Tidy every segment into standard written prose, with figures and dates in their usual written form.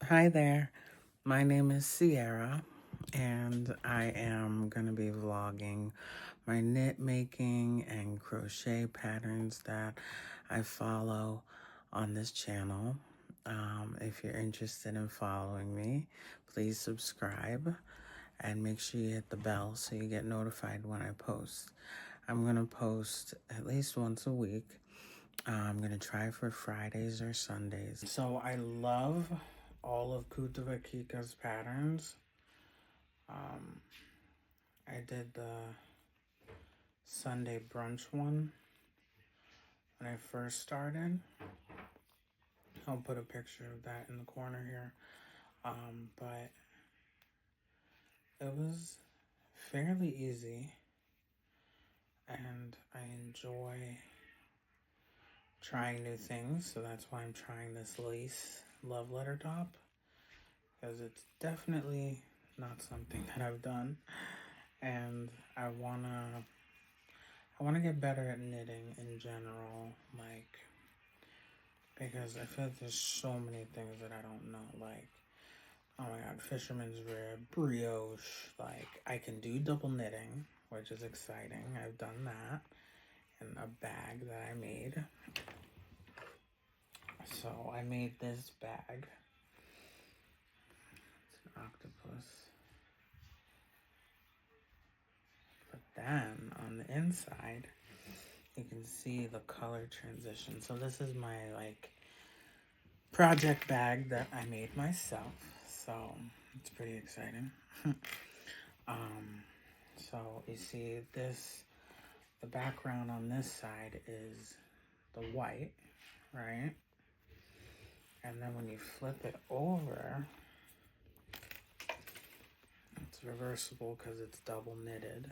Hi there. My name is Sierra, and I am going to be vlogging my knit making and crochet patterns that I follow on this channel. If you're interested in following me, please subscribe and make sure you hit the bell so you get notified when I post. I'm going to post at least once a week. I'm going to try for Fridays or Sundays. So I love all of Kutovakika's patterns. I did the Sunday brunch one when I first started. I'll put a picture of that in the corner here. But it was fairly easy, and I enjoy trying new things, so that's why I'm trying this lace love letter top, because it's definitely not something that I've done, and I wanna get better at knitting in general, like, because I feel like there's so many things that I don't know, like, oh my god, fisherman's rib, brioche, like, I can do double knitting, which is exciting. I've done that in a bag that I made. So I made this bag. It's an octopus. But then on the inside, you can see the color transition. So this is my like project bag that I made myself. So it's pretty exciting. So you see this, the background on this side is the white, right? And then when you flip it over, it's reversible because it's double knitted,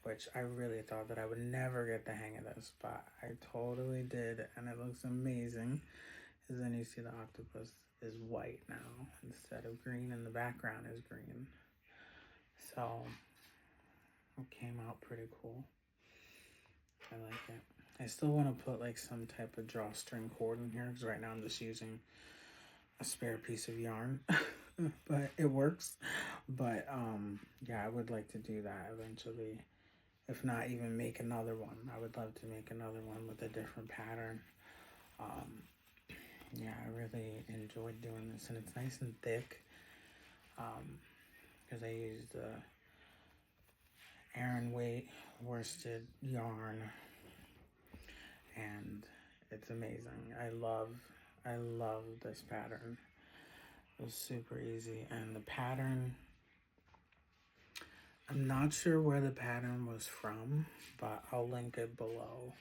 which I really thought that I would never get the hang of this, but I totally did, and it looks amazing. Because then you see the octopus is white now instead of green, and the background is green. So it came out pretty cool. I like it. I still want to put like some type of drawstring cord in here because right now I'm just using a spare piece of yarn, but it works. But yeah, I would like to do that eventually. If not even make another one, I would love to make another one with a different pattern. Yeah, I really enjoyed doing this, and it's nice and thick because I used Aran weight worsted yarn, and it's amazing. I love this pattern. It was super easy, and the pattern, I'm not sure where the pattern was from, but I'll link it below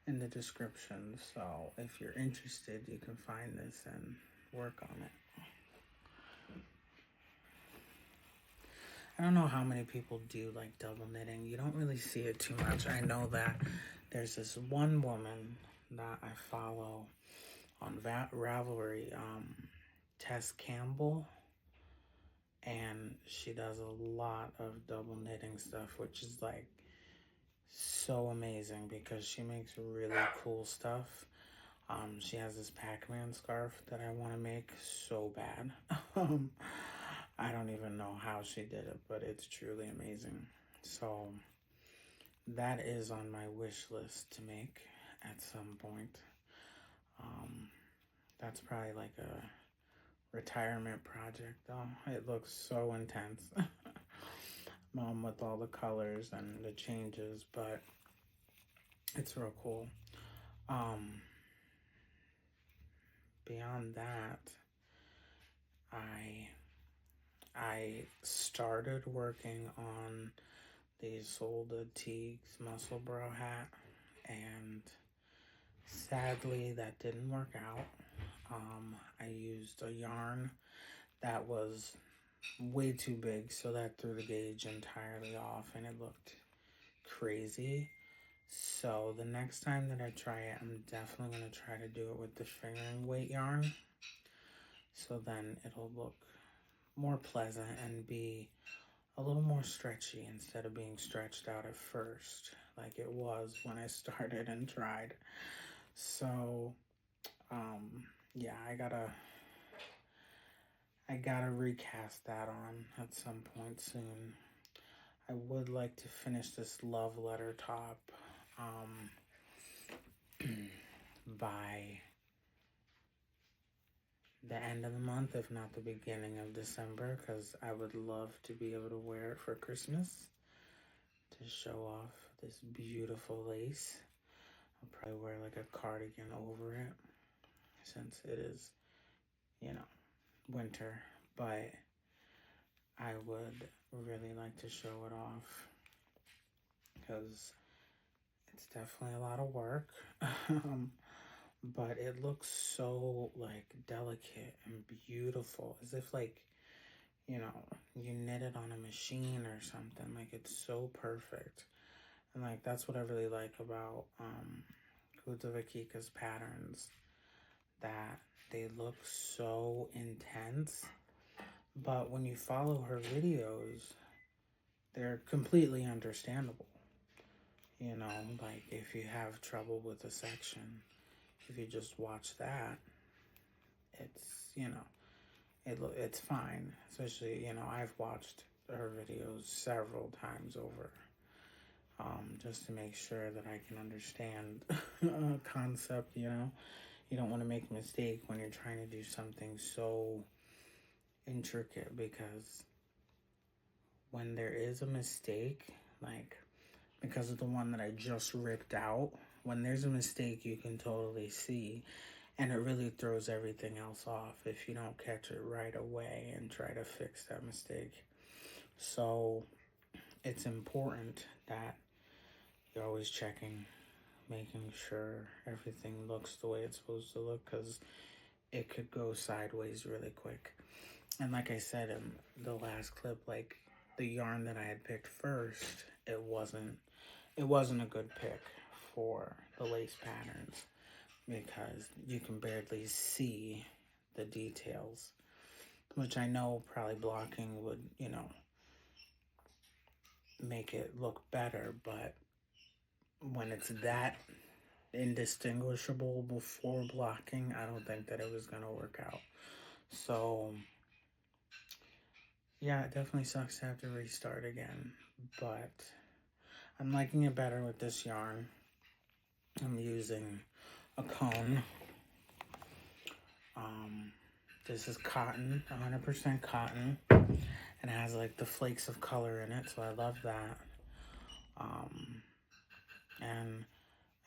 in the description. So if you're interested, you can find this and work on it. I don't know how many people do like double knitting. You don't really see it too much. I know that there's this one woman that I follow on Ravelry, Tess Campbell, and she does a lot of double knitting stuff, which is like so amazing because she makes really cool stuff. She has this Pac-Man scarf that I want to make so bad. I don't even know how she did it, but it's truly amazing. So that is on my wish list to make at some point. That's probably like a retirement project though. It looks so intense. With all the colors and the changes, but it's real cool. Beyond that, I started working on the Solda Teagues muscle bra hat, and sadly that didn't work out. I used a yarn that was way too big, so that threw the gauge entirely off and it looked crazy. So the next time that I try it, I'm definitely going to try to do it with the fingering weight yarn, so then it'll look more pleasant and be a little more stretchy instead of being stretched out at first like it was when I started and tried. So yeah, I gotta I gotta recast that on at some point soon. I would like to finish this love letter top by the end of the month, if not the beginning of December, because I would love to be able to wear it for Christmas to show off this beautiful lace. I'll probably wear like a cardigan over it since it is, you know, winter, but I would really like to show it off because it's definitely a lot of work. But it looks so like delicate and beautiful, as if like, you know, you knit it on a machine or something. Like, it's so perfect. And like, that's what I really like about Kutovakika's patterns, that they look so intense, but when you follow her videos, they're completely understandable. You know, like if you have trouble with a section, if you just watch that, it's, you know, it's fine. Especially, you know, I've watched her videos several times over, just to make sure that I can understand a concept, you know. You don't want to make a mistake when you're trying to do something so intricate, because when there is a mistake, like because of the one that I just ripped out, when there's a mistake you can totally see, and it really throws everything else off if you don't catch it right away and try to fix that mistake. So it's important that you're always checking, making sure everything looks the way it's supposed to look, because it could go sideways really quick. And like I said in the last clip, like the yarn that I had picked first, it wasn't a good pick for the lace patterns, because you can barely see the details, which I know probably blocking would, you know, make it look better, but when it's that indistinguishable before blocking, I don't think that it was going to work out. So yeah, it definitely sucks to have to restart again, but I'm liking it better with this yarn. I'm using a cone. This is cotton, 100% cotton, and it has like the flakes of color in it, so I love that. And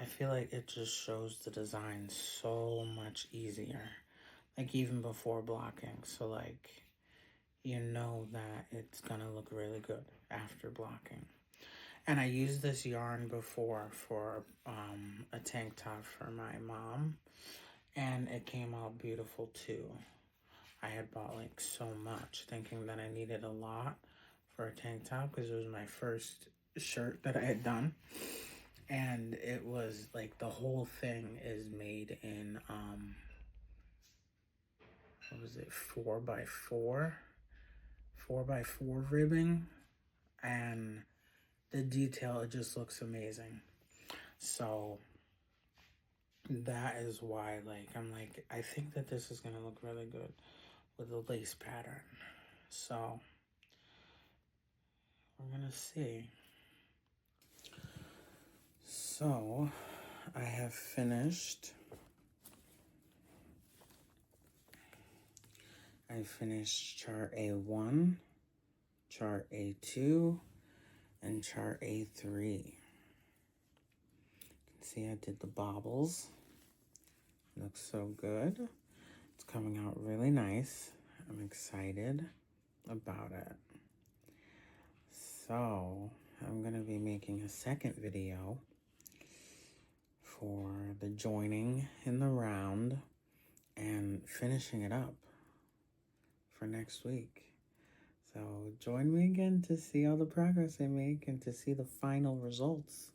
I feel like it just shows the design so much easier, like even before blocking. So like, you know that it's gonna look really good after blocking. And I used this yarn before for a tank top for my mom, and it came out beautiful too. I had bought like so much, thinking that I needed a lot for a tank top, because it was my first shirt that I had done. And it was like, the whole thing is made in, what was it, 4x4 ribbing, and the detail, it just looks amazing. So that is why, like, I'm like, I think that this is gonna look really good with the lace pattern. So we're gonna see. So I have finished. I finished chart A1, chart A2, and chart A3. You can see I did the bobbles. It looks so good. It's coming out really nice. I'm excited about it. So I'm gonna be making a second video for the joining in the round and finishing it up for next week. So join me again to see all the progress I make and to see the final results.